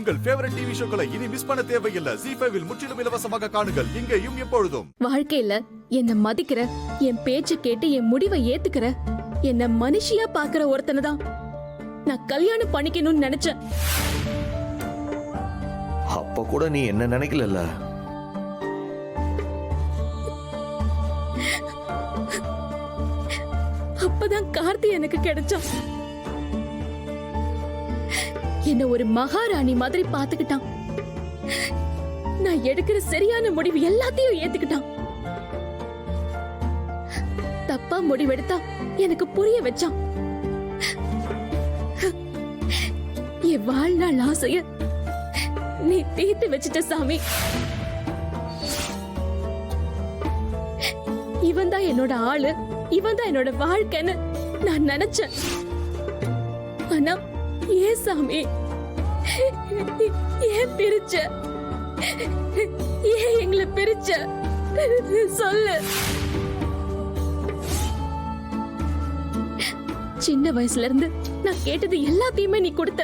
உங்கள் favourite TV ஷோக்களை இனி miss பண்ண தேவையில்லை. ZEE5 இல் முற்றிலும் இலவசமாக காணுங்கள். இங்கேயும் எப்பொழுதும். வாழ்க்கையில என்ன மதிக்கிற, என் பேச்சு கேட்டு என் முடிவை ஏத்துக்கிற, என்ன மனுஷியா பாக்குற ஒருத்தனை தான் நான் கல்யாணம் பண்ணிக்கணும்னு நினைச்சேன். அப்ப கூட நீ என்ன நினைக்கல. அப்பதான் கார்த்தி எனக்கு கிடைச்சான். என்ன ஒரு மகாராணி மாதிரி பாத்துக்கிட்டான். நான் எடுக்கிற சரியான முடிவு எல்லாத்தையும் ஏத்துக்கிட்டான். தப்பா முடிவெடுத்தா எனக்கு புரிய வச்சான். என் வாழ்நாள் ஆசைய நீ தீர்த்து வச்சிட்ட சாமி. இவன் தான் என்னோட ஆளு, இவன் தான் என்னோட வாழ்க்கைன்னு நான் நினைச்சேன். ஆனா ஏன் சாமி, ஏன் பிரிச்ச? ஏன் எங்களை பிரிச்ச? சொல்லு. சின்ன வயசுல இருந்து நான் கேட்டது எல்லாத்தையுமே நீ கொடுத்த.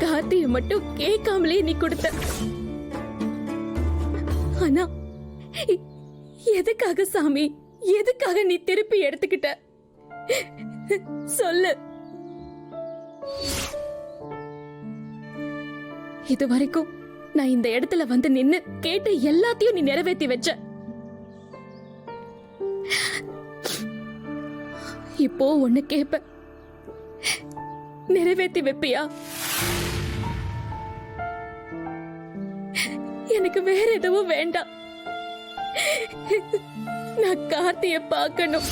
கார்த்தியை மட்டும் கேட்காமலே நீ கொடுத்த. ஆனா எதுக்காக சாமி, எதுக்காக நீ திருப்பி எடுத்துக்கிட்ட? சொல்லு. இது வரைக்கும் நான் இந்த இடத்துல வந்து நின்னு கேட்ட எல்லாத்தையும் நீ நிறைவேற்றி வச்ச. இப்போ ஒண்ணு கேப்ப, நிறைவேற்றி வைப்பியா? எனக்கு வேற எதுவும் வேண்டாம். நான் கார்த்திய பார்க்கணும்.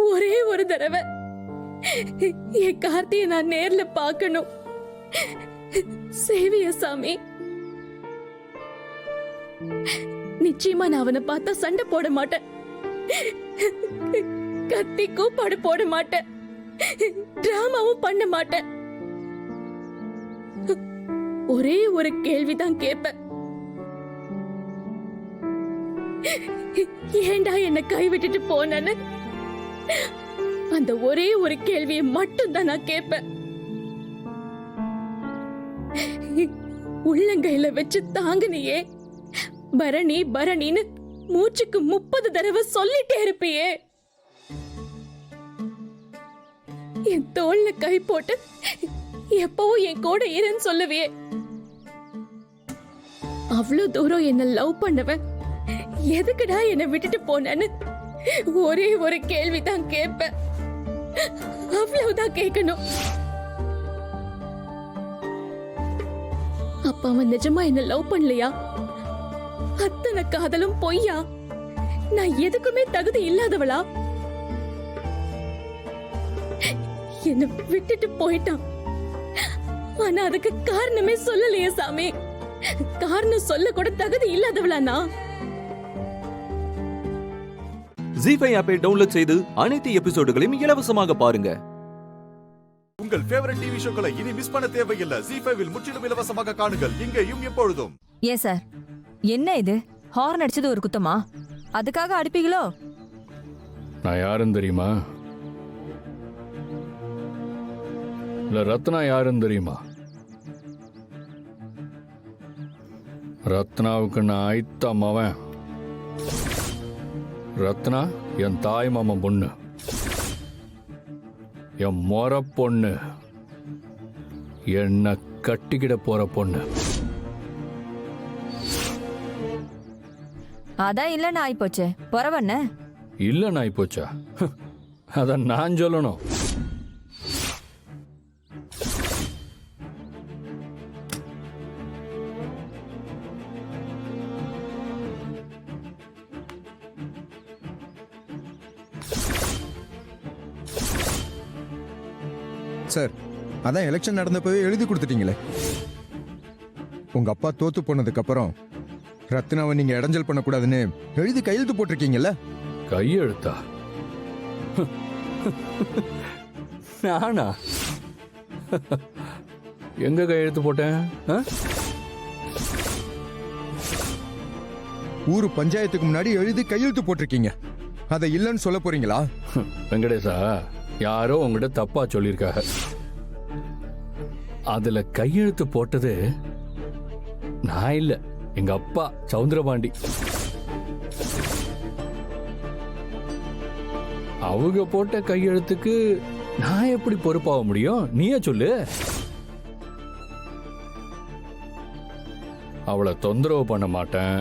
ஒரே ஒரு தடவை என் கார்த்திய நான் நேர்ல பார்க்கணும். சேவிய சாமி. நிச்சயமா நான் அவனை பார்த்தா சண்டை போட மாட்டேன், கத்தி கூப்பாடு போட மாட்டேன், டிராமாவும் பண்ண மாட்டேன். ஒரே ஒரு கேள்விதான் கேட்பேன். ஏண்டா என்ன கைவிட்டுட்டு போனன்னு அந்த ஒரே ஒரு கேள்வியை மட்டும் தான் நான் கேட்பேன். உள்ளங்கையில வச்சு தாங்கினியே பரணி பரணின்னு மூச்சுக்கு 30 தடவை சொல்லிட்டே இருப்பியே. என் தோல்ல கை போட்டு எப்பவும் என் கூட இருன்னு சொல்லுவியே. அவ்வளவு தூரம் என்ன லவ் பண்ணவன் எதுக்குடா என்ன விட்டுட்டு போனன்னு ஒரே ஒரு கேள்விதான் கேட்பேன். அவ்வளவுதான் கேட்கணும். அப்ப அவன் நிஜமா என்ன லவ் பண்ணலையா? அத்தனை காதலும் பொய்யா? நான் எதுக்குமே தகுதி இல்லாதவளா? என்ன விட்டுட்டு போயிட்டான். ஆனா அதுக்கு காரணமே சொல்லலையே சாமி. காரணம் சொல்ல கூட தகுதி இல்லாதவளா நான்? ZEE5 ஆப்பை டவுன்லோட் செய்து அனைத்து எபிசோடுகளையும் இலவசமாக பாருங்க. உங்கள் ஃபேவரட் டிவி ஷோக்களை இனி மிஸ் பண்ண தேவையில்லை. ZEE5 இல் முற்றிலும் இலவசமாக காணுங்கள். இங்கேயும் எப்பொழுதும். ஏன் சார், என்ன இது? ஹார்ன் அடிச்சது ஒரு குத்தமா? அதுக்காக அடிப்பீங்களோ? நான் யாருன்னு தெரியுமா? இல்ல ரத்னா யாருன்னு தெரியுமா? ரத்னாவுக்கு நான் ஐத்த மவன். ரத்னா என் தாய் மாமன் பொண்ணு, என் மொற பொண்ணு, என்ன கட்டிக்கிட போற பொண்ணு. அதான் இல்லன்னு ஆயிப்போச்சு. பொறவண்ண இல்லன்னு ஆயிப்போச்சா? அதான் நான் சொல்லணும். சார், அதான் எலெக்ஷன் நடந்தப்பவே எழுதி கொடுத்துட்டீங்களே. உங்க அப்பா தோத்து போனதுக்கு அப்புறம் ரத்னாவை நீங்க இடைஞ்சல் பண்ணக்கூடாதுன்னு எழுதி கையெழுத்து போட்டிருக்கீங்கல்ல? கையெழுத்தா? நானா எங்க கையெழுத்து போட்டேன்? ஊரு பஞ்சாயத்துக்கு முன்னாடி எழுதி கையெழுத்து போட்டிருக்கீங்க. அதை இல்லைன்னு சொல்ல போறீங்களா? வெங்கடேசா, யாரோ உங்ககிட்ட தப்பா சொல்லியிருக்காங்க. அதுல கையெழுத்து போட்டது நான் இல்ல, எங்க அப்பா சவுந்தரபாண்டி. அவங்க போட்ட கையெழுத்துக்கு நான் எப்படி பொறுப்பாக முடியும்? நீயே சொல்லு. அவளை தொந்தரவு பண்ண மாட்டேன்,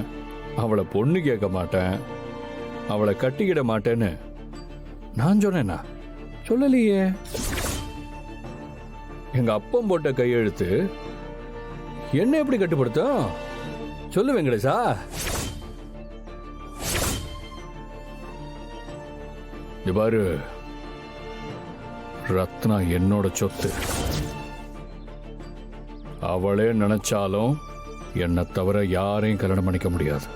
அவளை பொண்ணு கேட்க மாட்டேன், அவளை கட்டிக்கிட மாட்டேன்னு நான் சொன்னேனா? சொல்லலையே. எங்க அப்பம் போட்ட கையெழுத்து என்ன எப்படி கட்டுப்படுத்தும்? சொல்லு வெங்கடேஷா. இது பாரு, ரத்னா என்னோட சொத்து. அவளே நினைச்சாலும் என்னை தவிர யாரையும் கல்யாணம் பண்ணிக்க முடியாது.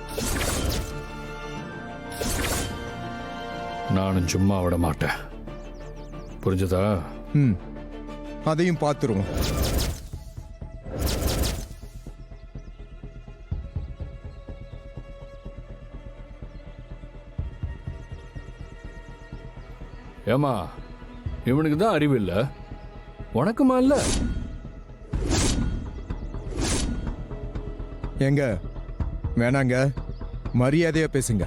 நானும் சும்மா விட மாட்டேன். புரிஞ்சதா? ம், அதையும் பார்த்துருவோம். ஏமா, இவனுக்கு தான் அறிவு இல்ல, உனக்குமா இல்ல? ஏங்க வேணாங்க, மரியாதையா பேசுங்க.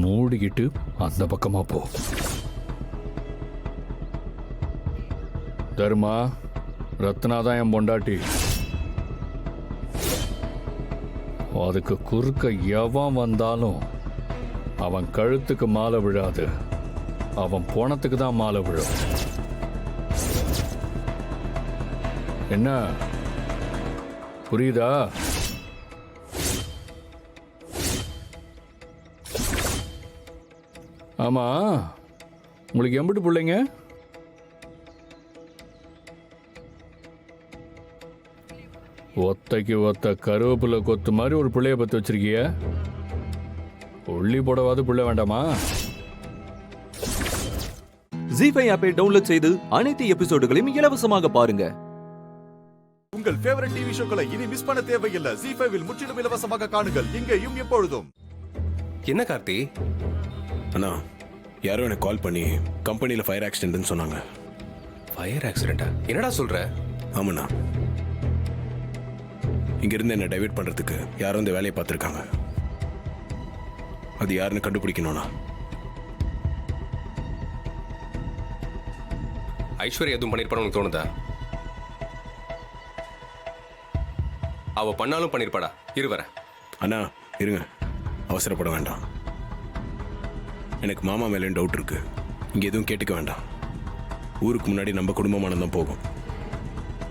மூடிக்கிட்டு அந்த பக்கமா போ. தர்மா, ரத்னா தான் என் பொண்டாட்டி. அதுக்கு குறுக்க எவன் வந்தாலும் அவன் கழுத்துக்கு மாலை விழாது, அவன் போனத்துக்கு தான் மாலை விழும். என்ன புரியுதா? ஆமா, உங்களுக்கு எம்பிட்டு பிள்ளைங்க? ஒத்தைக்கு ஒத்த கருவேப்பிலை கொத்து மாதிரி ஒரு பிள்ளைய பத்து வச்சிருக்கிய. உள்ளி போடவாது பிள்ளை வேண்டாமா? ஜி5 ஆப்பை டவுன்லோட் செய்து அனைத்து எபிசோடுகளையும் இலவசமாக பாருங்க. உங்கள் ஃபேவரட் டிவி ஷோக்களை இனி மிஸ் பண்ண தேவையில்லை. ஜி5 முற்றிலும் இலவசமாக காணுங்கள், இங்கேயும் எப்பொழுதும். என்ன கார்த்தி? அண்ணா, யாரோ எனக்கு கால் பண்ணி கம்பெனியில் ஃபயர் ஆக்சிடென்ட்னு சொன்னாங்க. ஃபயர் ஆக்சிடென்ட்டா? என்னடா சொல்ற? ஆமாண்ணா, இங்கிருந்து என்னை டைவர்ட் பண்ணுறதுக்கு யாரும் இந்த வேலையை பார்த்துருக்காங்க. அது யாருன்னு கண்டுபிடிக்கணும்ண்ணா. ஐஸ்வர்யா எதுவும் பண்ணிருப்பான்னு உனக்கு தோணுதா? அவ பண்ணாலும் பண்ணிருப்பாடா. இருவரேன். அண்ணா இருங்க, அவசரப்பட வேண்டாம். எனக்கு மாமா மேலே டவுட் இருக்கு. இங்கே எதுவும் கேட்டுக்க வேண்டாம். ஊருக்கு முன்னாடி நம்ம குடும்பமானதான் போகும்.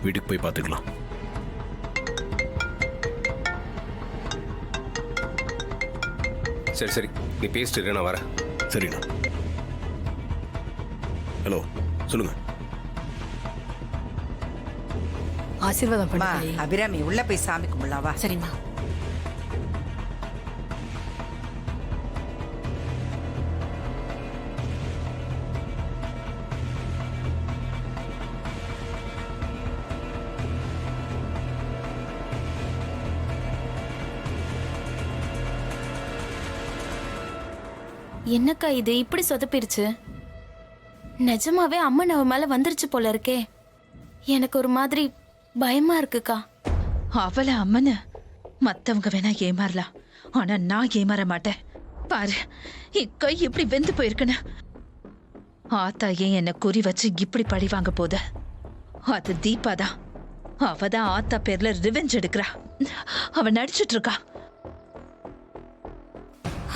வீட்டுக்கு போய் பார்த்துக்கலாம். சரி சரி, நீ பேசிட்டு இரு, நான் வரேன். சரிண்ணா. ஹலோ, சொல்லுங்க. ஆசீர்வாதம் அம்மா, பண்ணி அபிராமி உள்ள போய் சாமி கும்பிடலாவா? சரிம்மா. என்னக்கா இது இப்படி சொதப்பிருச்சு? நிஜமாவே அம்மன் அவ மேல வந்துருச்சு போல இருக்கே. எனக்கு ஒரு மாதிரி பயமா இருக்குக்கா. அவள அம்மனு மத்தவங்க வேணா ஏமாறலாம், ஆனா நான் ஏமாற மாட்டேன். பாரு, கை இப்படி வெந்து போயிருக்குன்னு. ஆத்தா ஏன் என்ன குறி வச்சு இப்படி பழி வாங்க போத? அது தீபா தான். அவதான் ஆத்தா பேர்ல ரிவெஞ்ச் எடுக்கிறா. அவ நடிச்சிட்டு இருக்கா.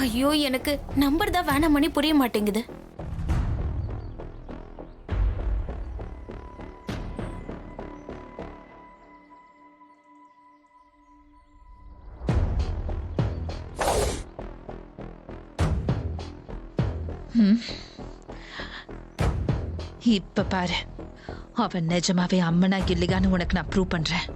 ஐயோ, எனக்கு நம்பர் தான் வேணாமணி புரிய மாட்டேங்குது. இப்ப பாரு, அவன் நிஜமாவே அம்மனா இல்லையான்னு உனக்கு நான் ப்ரூவ் பண்றேன்.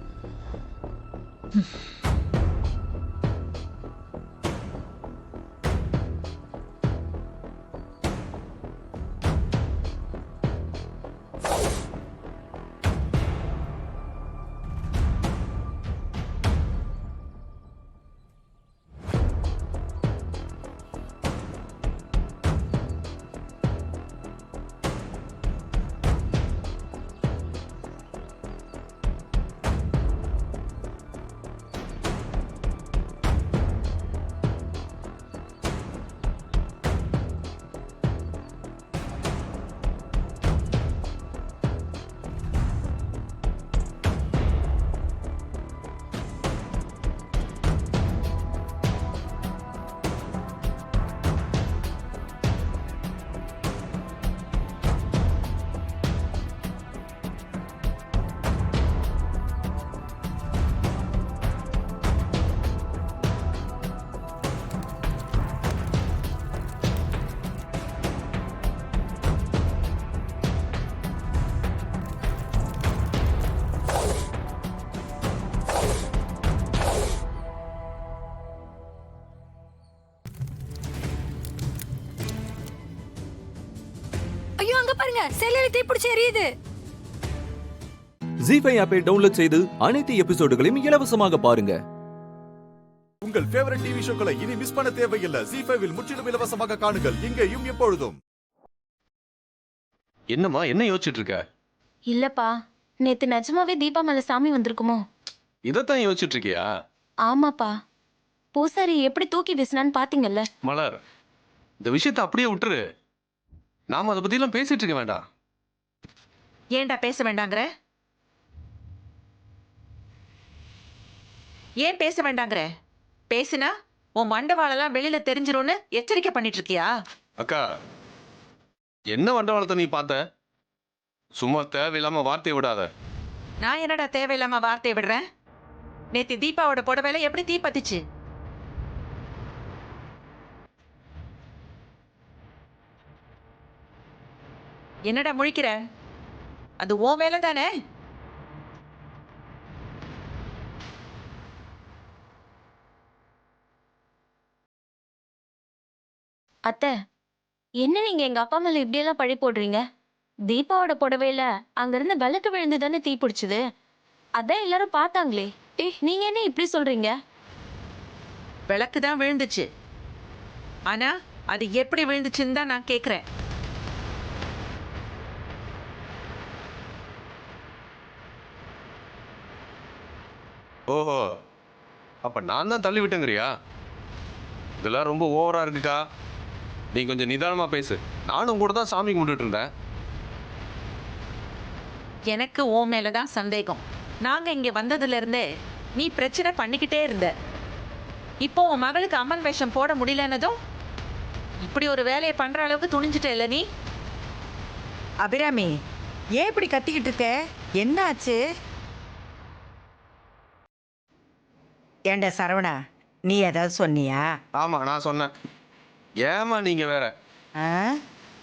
பாருங்க செல்லுல தீப்பிடிச்சு எரியுது. ஜீஃபை ஆப்பை டவுன்லோட் செய்து அனைத்து எபிசோடுகளையும் இலவசமாக பாருங்க. உங்கள் ஃபேவரட் டிவி ஷோக்களை இனி மிஸ் பண்ண தேவையில்லை. ஜீ5ல் முற்றிலும் இலவசமாக காணுங்கள் இங்கேயும் எப்பொழுதும். என்னம்மா என்ன யோசிச்சுட்டு இருக்க? இல்லப்பா, நேத்து நிஜமாவே தீபா மேல சாமி வந்திருக்குமோ? இதைத்தான் யோசிச்சுட்டு இருக்கியா? ஆமாப்பா, பூசாரி எப்படி தூக்கி வீசினான்னு பாத்தீங்கல்ல? மலர், இந்த விஷயத்தை அப்படியே விட்டுரு. நாம அதை பத்திலாம் பேசிட்டு இருக்க வேண்டாம். ஏன்டா பேச வேண்டாங்கிற? ஏன் பேச வேண்டாங்கிற? பேசுனா உன் மண்டவாளெல்லாம் வெளியில தெரிஞ்சிரும்னு எச்சரிக்கை பண்ணிட்டு இருக்கியா? அக்கா, என்ன வண்டவாளத்தை நீ பார்த்த? சும்மா தேவையில்லாம வார்த்தையை விடாத. நான் என்னடா தேவையில்லாம வார்த்தையை விடுறேன்? நேத்து தீபாவோட புடவையில எப்படி தீ பத்திச்சு? என்னடா முழிக்கிற? அது ஓ வேலை தானே? அத்தை, என்ன நீங்க எங்க அப்பா மேல இப்படியெல்லாம் பழி போடுறீங்க? தீபாவோட புடவையில அங்கிருந்து விளக்கு விழுந்து தானே தீ பிடிச்சது. அதான் எல்லாரும் பார்த்தாங்களே. நீங்க என்ன இப்படி சொல்றீங்க? விளக்கு தான் விழுந்துச்சு, ஆனா அது எப்படி விழுந்துச்சுன்னு தான் நான் கேக்குறேன். ஓஹோ, அப்ப நான் தான் தள்ளி விட்டேங்கிறியா? இதெல்லாம் ரொம்ப ஓவரா இருக்குக்கா. நீ கொஞ்சம் நிதானமா பேசு. நானும் கூட தான் சாமி கும்பிட்டுட்டு இருந்தேன். எனக்கு ஓ மேலதான் சந்தேகம். நாங்க இங்க வந்ததுல இருந்தே நீ பிரச்சனை பண்ணிக்கிட்டே இருந்த. இப்போ உன் மகளுக்கு அம்மன் வேஷம் போட முடியலன்னதும் இப்படி ஒரு வேலையை பண்ற அளவுக்கு துணிஞ்சிட்ட இல்ல நீ? அபிராமி, ஏன் இப்படி கத்திக்கிட்டு இருக்க? என்ன ஆச்சு? ஏண்டா சரவணா, நீ ஏதாவது சொன்னியா? ஆமா, நான் சொன்னேன். ஏமா நீங்க வேற?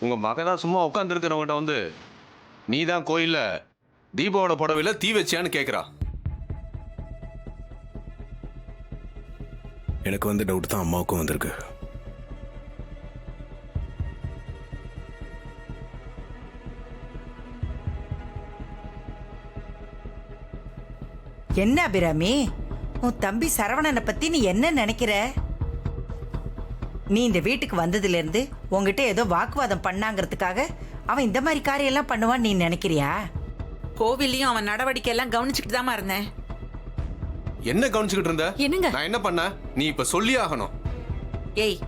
உங்க மகன் தான் சும்மா உட்காந்துருக்கிறவங்கிட்ட வந்து நீ தான் கோயில்ல தீபாவோட புடவையில தீ வச்சியான்னு கேக்குறா. எனக்கு வந்து டவுட் தான் அம்மாவுக்கும் வந்திருக்கு. என்ன அபிராமி, உன் தம்பி சரவணனை பத்தி நீ என்ன நினைக்கிற? நீ இந்த வீட்டுக்கு வந்ததுல இருந்து உங்ககிட்ட ஏதோ வாக்குவாதம் பண்ணாங்கிறதுக்காக அவன் இந்த மாதிரி காரியம் எல்லாம் பண்ணுவான்னு நீ நினைக்கிறியா? கோவில்லையும் அவன் நடவடிக்கை எல்லாம் கவனிச்சுக்கிட்டு தான் இருந்தேன். என்ன கவனிச்சுக்கிட்டு இருந்த? என்னங்க? நான் என்ன பண்ண? நீ இப்ப சொல்லி ஆகணும். ஏய்,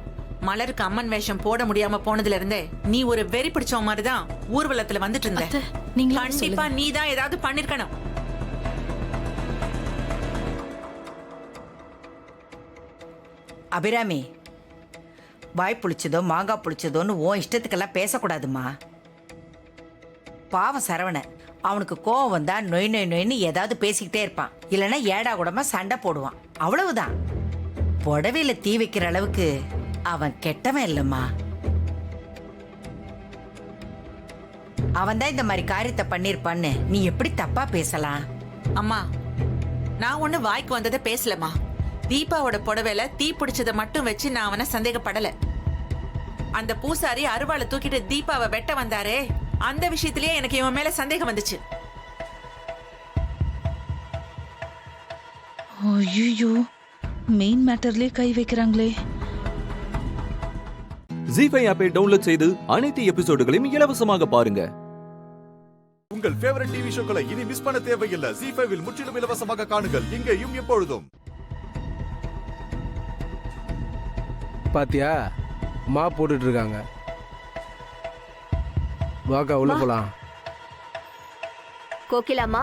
மலருக்கு அம்மன் வேஷம் போட முடியாம போனதுல இருந்தே நீ ஒரு வெறி பிடிச்ச மாதிரி தான் ஊர்வலத்துல வந்துட்டு இருந்த. கண்டிப்பா நீ தான் ஏதாவது பண்ணிருக்கணும். அபிராமி, வாய் புளிச்சதோ மாங்காய் புளிச்சதோன்னு உன் இஷ்டத்துக்கெல்லாம் பேசக்கூடாதுமா. பாவம் சரவணன், அவனுக்கு கோவம் வந்தா நொய் நொய் நொய்னு ஏதாவது பேசிக்கிட்டே இருப்பான். இல்லைன்னா ஏடா கூடமா சண்டை போடுவான். அவ்வளவுதான். புடவையில தீ வைக்கிற அளவுக்கு அவன் கெட்டவன் இல்லம்மா. அவன் தான் இந்த மாதிரி காரியத்தை பண்ணிருப்பான்னு நீ எப்படி தப்பா பேசலாம்? அம்மா, நான் ஒண்ணு வாய்க்கு வந்ததை பேசலம்மா. தீபாவோட புடவையில தீ பிடிச்சதை மட்டும் வச்சு நான் அவனை சந்தேகப்படல. அந்த பூசாரி அருவாளை தூக்கிட்டு தீபாவை வெட்ட வந்தாரே, அந்த விஷயத்திலேயே எனக்கு இவன் மேல சந்தேகம் வந்துச்சு. ஐயோ, மெயின் மேட்டர்லயே கை வைக்கிறாங்களே. ஜீஃபை ஆப்பை டவுன்லோட் செய்து அனைத்து எபிசோடுகளையும் இலவசமாக பாருங்க. உங்கள் ஃபேவரட் டிவி ஷோக்களை இனி மிஸ் பண்ண தேவையில்லை. ஜீ5ல் முற்றிலும் இலவசமாக காணுங்கள் இங்கேயும் எப்பொழுதும். பாத்தியா, மா போட்டுட்டு இருக்காங்க. வாக்கா உள்ள போலாம். கோகிலாமா,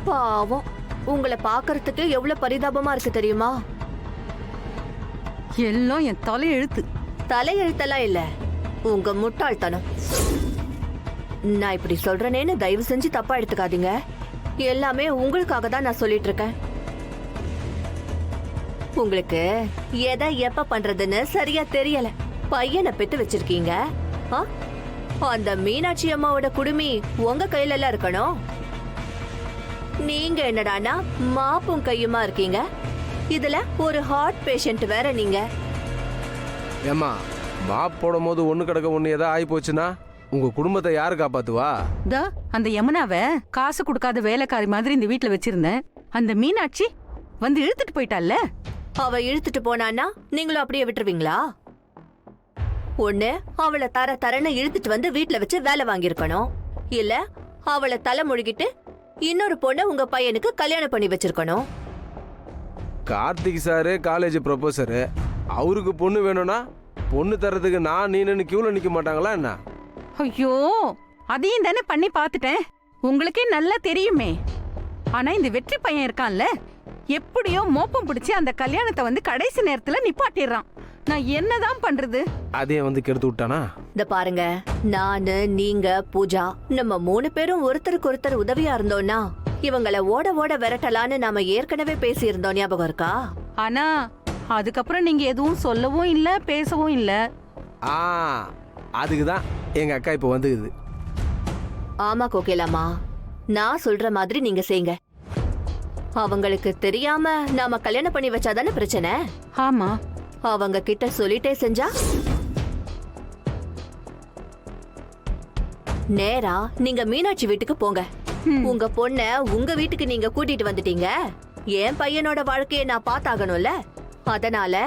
பாவம், உங்களை பாக்குறதுக்கு எவ்வளவு பரிதாபமா இருக்கு தெரியுமா? எல்லாம் என் தலையெழுத்து. தலையெழுத்தெல்லாம் இல்ல, உங்க முட்டாள்தனம். நான் இப்படி சொல்றேனேன்னு தயவு செஞ்சு தப்பா எடுத்துக்காதீங்க. எல்லாமே உங்களுக்காக தான் நான் சொல்லிட்டு இருக்கேன். உங்களுக்கு எதை எப்ப பண்றதுன்னு சரியா தெரியல. பையனை பெத்து வச்சிருக்கீங்க. அந்த மீனாட்சி அம்மாவோட குடுமி உங்க கையில எல்லாம் இருக்கணும். நீங்க என்னடானா மாப்பும் கையுமா இருக்கீங்க. இதுல ஒரு ஹார்ட் பேஷண்ட் வேற நீங்க. ஏம்மா மாப் போடும் போது ஒன்று கிடக்க ஒன்று ஏதாவது ஆகி போச்சுன்னா உங்க குடும்பத்தை யாரு காப்பாத்துவா? அந்த யமுனாவை காசு கொடுக்காத வேலைக்காரி மாதிரி இந்த வீட்டுல வச்சிருந்தேன். அந்த மீனாட்சி வந்து இழுத்துட்டு போயிட்டால. அவ இழுத்துட்டு போனான்னா நீங்களும் அப்படியே விட்டுருவீங்களா? ஒண்ணு அவளை தரன்னு இழுத்துட்டு வந்து வீட்டுல வச்சு வேலை வாங்கியிருக்கணும். இல்ல அவளை தலை முழுகிட்டு இன்னொரு பொண்ணை உங்க பையனுக்கு கல்யாணம் பண்ணி வச்சிருக்கணும். கார்த்திக் சாரு காலேஜ் ப்ரொஃபஸரு, அவருக்கு பொண்ணு வேணும்னா பொண்ணு தரதுக்கு நான் நீனு கியூல நிக்க மாட்டாங்களா என்ன? ஐயோ, அதையும் தானே பண்ணி பார்த்துட்டேன். உங்களுக்கே நல்லா தெரியுமே. ஆனா இந்த வெற்றி பையன் இருக்கான்ல, எப்படியோ மோப்பம் பிடிச்சி அந்த கல்யாணத்தை வந்து கடைசி நேரத்துல நிப்பாட்டிடுறான். நான் என்னதான் பண்றது? அதையும் வந்து கெடுத்து விட்டானா? இந்த பாருங்க, நானு, நீங்க, பூஜா, நம்ம 3 பேரும் ஒருத்தருக்கு ஒருத்தர் உதவியா இருந்தோம்னா இவங்களை ஓட ஓட விரட்டலான்னு நாம ஏற்கனவே பேசி இருந்தோம், ஞாபகம் இருக்கா? ஆனா அதுக்கப்புறம் நீங்க எதுவும் சொல்லவும் இல்ல, பேசவும் இல்ல. அதுக்குதான் எங்க அக்கா இப்ப வந்துக்குது. ஆமா கோகிலாமா, நான் சொல்ற மாதிரி நீங்க செய்யுங்க. அவங்களுக்கு தெரியாம நாம கல்யாணம் பண்ணி வச்சாதானே பிரச்சனை. ஆமா, அவங்க கிட்ட சொல்லிட்டே செஞ்சா நேரா நீங்க மீனாட்சி வீட்டுக்கு போங்க. உங்க பொண்ண உங்க வீட்டுக்கு நீங்க கூட்டிட்டு வந்துட்டீங்க. என் பையனோட வாழ்க்கையை நான் பார்த்தாகணும்ல. அதனால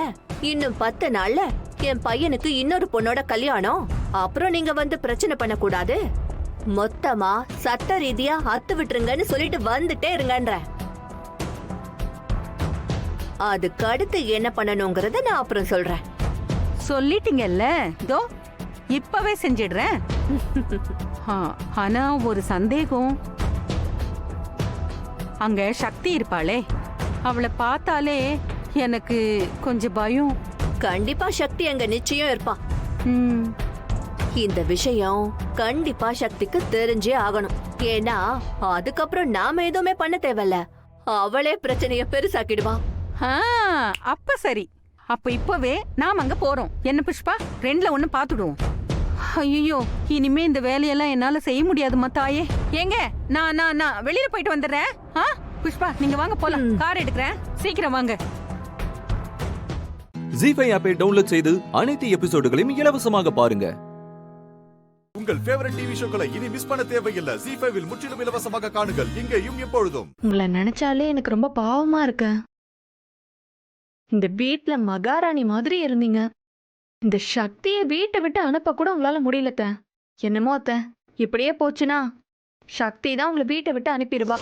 இன்னும் 10 நாள்ல என் பையனுக்கு இன்னொரு பொண்ணோட கல்யாணம். அப்புறம் நீங்க வந்து பிரச்சனை பண்ண கூடாது. மொத்தமா சட்ட ரீதியா அத்து விட்டுருங்கன்னு சொல்லிட்டு வந்துட்டே இருங்கன்ற. அதுக்கு அடுத்து என்ன பண்ணணுங்கிறத நான் அப்புறம் சொல்றேன். சொல்லிட்டீங்கல்ல, இதோ இப்பவே செஞ்சிடுறேன். ஆனா ஒரு சந்தேகம். அங்க சக்தி இருப்பாளே, அவளை பார்த்தாலே எனக்கு கொஞ்சம் பயம். கண்டிப்பா சக்தி அங்க நிச்சயம் இருப்பா. இந்த விஷயம் கண்டிப்பா சக்திக்கு தெரிஞ்சே ஆகணும். ஏன்னா அதுக்கப்புறம் நாம எதுவுமே பண்ண தேவையில்ல, அவளே பிரச்சனைய பெருசாக்கிடுவா. அப்ப சரி. அப்ப இப்பவே நாம அங்க போறோம். என்ன புஷ்பா, 2ல 1 பாத்துடுவோம். ஐயோ, இனிமே இந்த வேலையெல்லாம் என்னால செய்ய முடியாது மத்தாயே. ஏங்க, நான் வெளியில போயிட்டு வந்துடுறேன். புஷ்பா, நீங்க வாங்க போலாம். கார் எடுக்கிறேன், சீக்கிரம் வாங்க. ஜீஃபை ஆப்பை டவுன்லோட் செய்து அனைத்து எபிசோடுகளையும் இலவசமாக பாருங்க. உங்கள் ஃபேவரட் டிவி ஷோக்களை இனி மிஸ் பண்ண தேவையில்லை. ஜீஃபைவில் முற்றிலும் இலவசமாக காணுங்கள், இங்கேயும் எப்பொழுதும். உங்களை நினைச்சாலே எனக்கு ரொம்ப பாவமா இருக்கு. இந்த வீட்ல மகாராணி மாதிரி இருந்தீங்க. இந்த சக்தியை வீட்டை விட்டு அனுப்ப கூட உங்களால முடியலத்த. என்னமோ அத்த, இப்படியே போச்சுன்னா சக்தி தான் உங்களை வீட்டை விட்டு அனுப்பிடுவா.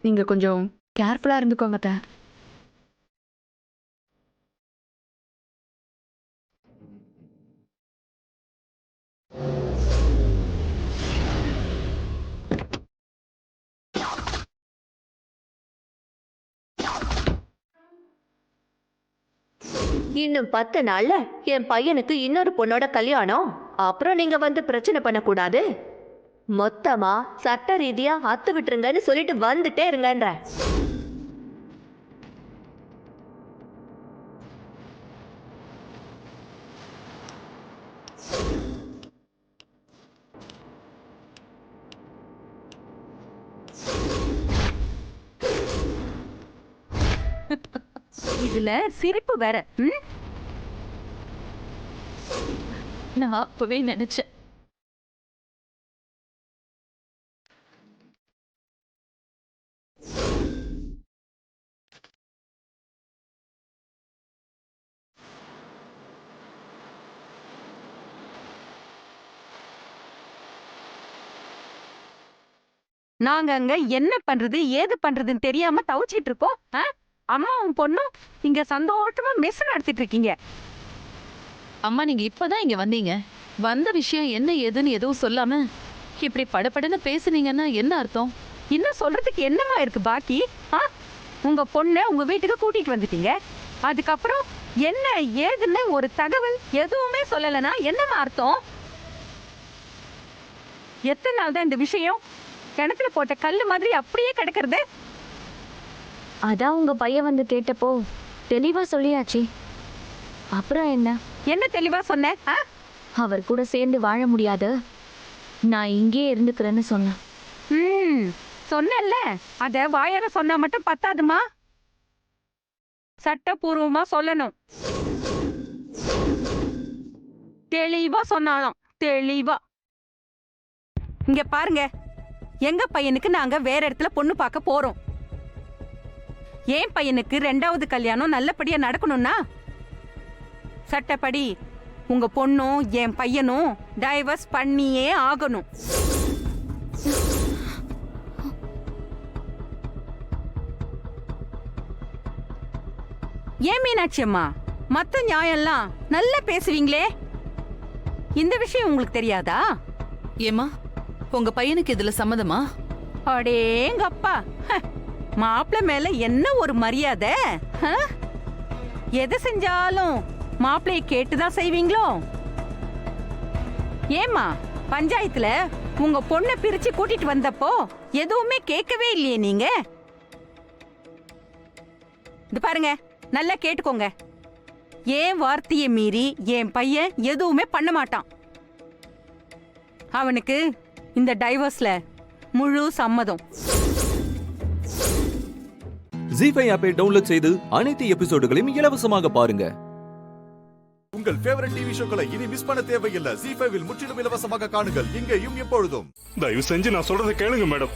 நீங்க கொஞ்சம் கேர்ஃபுல்லா இருந்துக்கோங்க அத்த. இன்னும் 10 நாள்ல என் பையனுக்கு இன்னொரு பொண்ணோட கல்யாணம். அப்புறம் நீங்க வந்து பிரச்சனை பண்ணக்கூடாது. மொத்தமா சட்ட ரீதியா அத்து விட்டுருங்கன்னு சொல்லிட்டு வந்துட்டே இருங்கன்ற. இதுல சிரிப்பு வேற. நான் அப்பவே நினைச்சேன். நாங்க அங்க என்ன பண்றது ஏது பண்றதுன்னு தெரியாம தவிச்சிட்டு இருக்கோம். அம்மாவும் பொண்ணும் இங்க சந்தோஷமா மெஸ் நடத்திட்டு இருக்கீங்க. அம்மா, நீங்க இப்பதான் இங்க வந்தீங்க. வந்த விஷயம் என்ன ஏதுன்னு எதுவும் சொல்லாம இப்படி படபடன்னு பேசுனீங்கன்னா என்ன அர்த்தம்? இன்னும் சொல்றதுக்கு என்னமா இருக்கு பாக்கி? உங்க பொண்ணை உங்க வீட்டுக்கு கூட்டிட்டு வந்துட்டீங்க. அதுக்கப்புறம் என்ன ஏதுன்னு ஒரு தகவல் எதுவுமே சொல்லலைன்னா என்னமா அர்த்தம்? எத்தனை நாள் தான் இந்த விஷயம் கிணத்துல போட்ட கல்லு மாதிரி அப்படியே கிடக்கிறது? அதான் உங்க பையன் வந்து கேட்டப்போ தெளிவா சொல்லியாச்சு. அப்புறம் என்ன தெளிவா சொன்ன? அவர் கூட சேர்ந்து வாழ முடியாது, நான் இங்கேயே இருந்துக்கிறேன்னு சொன்னேன். சொன்னல, அத வாயார சொன்னா மட்டும் பத்தாதுமா. சட்டபூர்வமா சொல்லணும். தெளிவா சொன்னாலும் தெளிவா. இங்க பாருங்க, எங்க பையனுக்கு நாங்க வேற இடத்துல பொண்ணு பார்க்க போறோம். என் பையனுக்கு 2வது கல்யாணம் நல்லபடியா நடக்கணும்னா சட்டப்படி உங்க பொண்ணும் என் பையனும் டைவர்ஸ் பண்ணியே ஆகணும். ஏன் மீனாட்சி அம்மா, மத்த நியாயம்லாம் நல்லா பேசுவீங்களே, இந்த விஷயம் உங்களுக்கு தெரியாதா? ஏமா உங்க பையனுக்கு இதுல சம்மதமா? அடேங்கப்பா, மாப்பிள்ளை மேல என்ன ஒரு மரியாதை! எதை செஞ்சாலும் மாப்பிள்ளையை கேட்டுதான் செய்வீங்களோ? ஏமா, பஞ்சாயத்துல உங்க பொண்ணை பிரிச்சு கூட்டிட்டு வந்தப்போ எதுவுமே கேட்கவே இல்லையே நீங்க? இது பாருங்க, நல்லா கேட்டுக்கோங்க. ஏன் வார்த்தையை மீறி என் பையன் எதுவுமே பண்ண மாட்டான். அவனுக்கு இந்த டைவர்ஸ்ல முழு சம்மதம். ஜீஃபை ஆப்பை டவுன்லோட் செய்து அனைத்து எபிசோடுகளையும் இலவசமாக பாருங்க. உங்கள் ஃபேவரட் டிவி ஷோக்களை இனி மிஸ் பண்ண தேவையில்லை. ஜீஃபைவில் முற்றிலும் இலவசமாக காணுங்கள், இங்கேயும் எப்பொழுதும். தயவு செஞ்சு நான் சொல்றதை கேளுங்க மேடம்.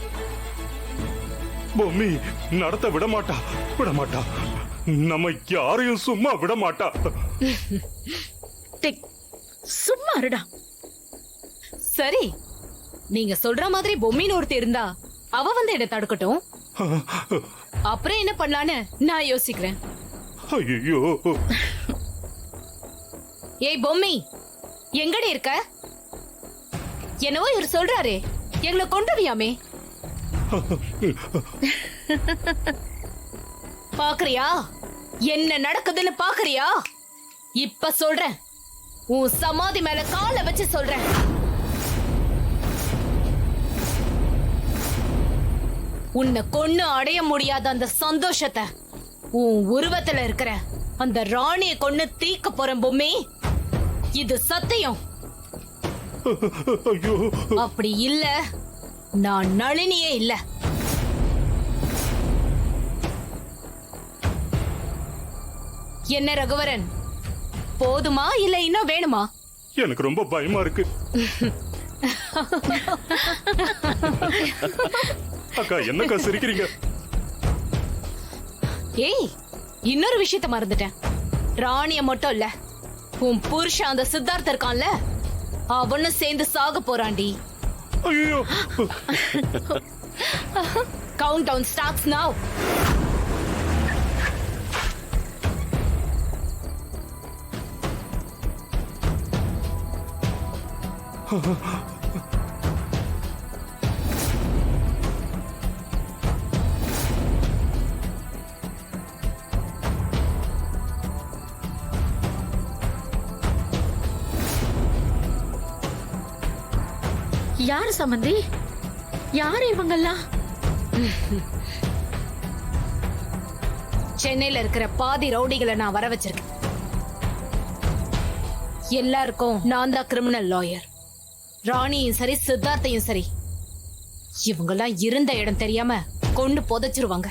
பொம்மி நடத்த விட மாட்டா. நம்ம யாரையும் சும்மா விட மாட்டா. சும்மா இருடா. சரி, நீங்க சொல்ற மாதிரி பொம்மின்னு ஒருத்தி இருந்தா அவ வந்து என்ன தடுக்கட்டும். அப்புறம் என்ன பண்ணலான்னு நான் யோசிக்கிறேன். ஐயோ, ஏய் பொம்மி, எங்கடி இருக்க? என்னவோ இவர் சொல்றாரே, எங்களை கொண்டுவியாமே. பாக்குறியா என்ன நடக்குதுன்னு? பாக்குறியா? இப்ப சொல்றேன், உன் சமாதி மேல காலை வச்சு சொல்றேன். உன்னை கொன்னு அடைய முடியாத அந்த சந்தோஷத்தை உன் உருவத்துல இருக்கிற அந்த ராணியை கொன்னு தீக்க போறேன் பொம்மி. இது சத்தியம். அப்படி இல்ல, நான் நளினியே இல்ல. என்ன ரகுவரன், போதுமா இல்ல இன்னும் வேணுமா? எனக்கு ரொம்ப பயமா இருக்கு. அக்கா, என்னக்கா சிரிக்கிறீங்க? ஏய், இன்னொரு விஷயத்த மறந்துட்டேன். ராணிய மட்டும் இல்ல, உன் புருஷன் அந்த சித்தார்த்த இருக்கான்ல, அவனும் சேர்ந்து சாக போறாண்டி. ஐயோ, கவுண்ட் டவுன் ஸ்டார்ட்ஸ் நவ. யாரு சம்பந்தி? யாரு இவங்கெல்லாம்? சென்னையில இருக்கிற பாதி ரவுடிகளை நான் வர வச்சிருக்கேன். எல்லாருக்கும் நான் தான் கிரிமினல் லாயர். ராணியும் சரி, சித்தார்த்தையும் சரி, இவங்கெல்லாம் இருந்த இடம் தெரியாம கொண்டு புதைச்சிருவாங்க.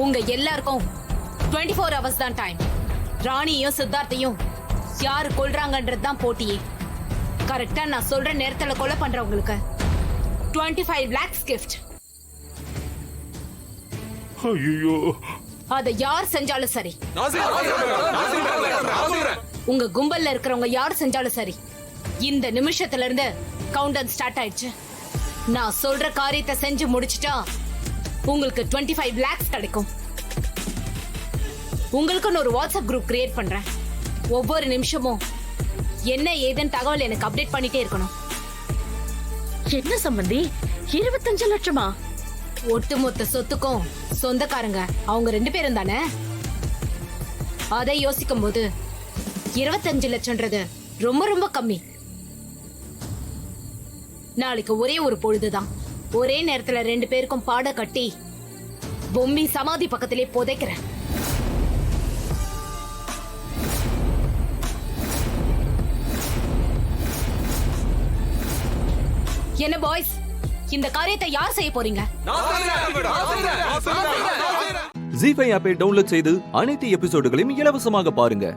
உங்க எல்லாருக்கும் 24 hours தான் டைம். ராணியும் சித்தார்த்தையும் யாரு கொல்றாங்கன்றது தான் போட்டியே. கரெக்டா நான் சொல்ற நேரத்துல கொலை பண்றவங்களுக்கு 25 lakhs gift. ஐயோ, அத யார் செஞ்சாலும் சரி, உங்க கும்பல்ல இருக்கிறவங்க யார் செஞ்சாலும் சரி, இந்த நிமிஷத்துல இருந்து கவுண்டர் ஸ்டார்ட் ஆயிடுச்சு. நான் சொல்ற காரியத்தை செஞ்சு முடிச்சிட்டா உங்களுக்கு 25 lakhs கிடைக்கும். உங்களுக்குன்னு ஒரு வாட்ஸ்அப் குரூப் கிரியேட் பண்றேன். ஒவ்வொரு நிமிஷமும் என்ன ஏதுன்னு தகவல் எனக்கு அப்டேட் பண்ணிட்டே இருக்கணும். என்ன சம்பந்தி, 25 லட்சமா? ஒட்டுமொத்த சொத்துக்கும் சொந்தக்காரங்க அவங்க 2 பேரும் தானே. அதை யோசிக்கும் போது 25 லட்சம்ன்றது ரொம்ப ரொம்ப கம்மி. நாளைக்கு ஒரே ஒரு பொழுதுதான், ஒரே நேரத்துல 2 பேருக்கும் பாட கட்டி பொம்மி சமாதி பக்கத்திலே புதைக்கிறேன். என்ன பாய்ஸ், இந்த காரியத்தை யார் செய்ய போறீங்க? ஜி5 ஆப்பை டவுன்லோட் செய்து அனைத்து எபிசோடுகளையும் இலவசமாக பாருங்க.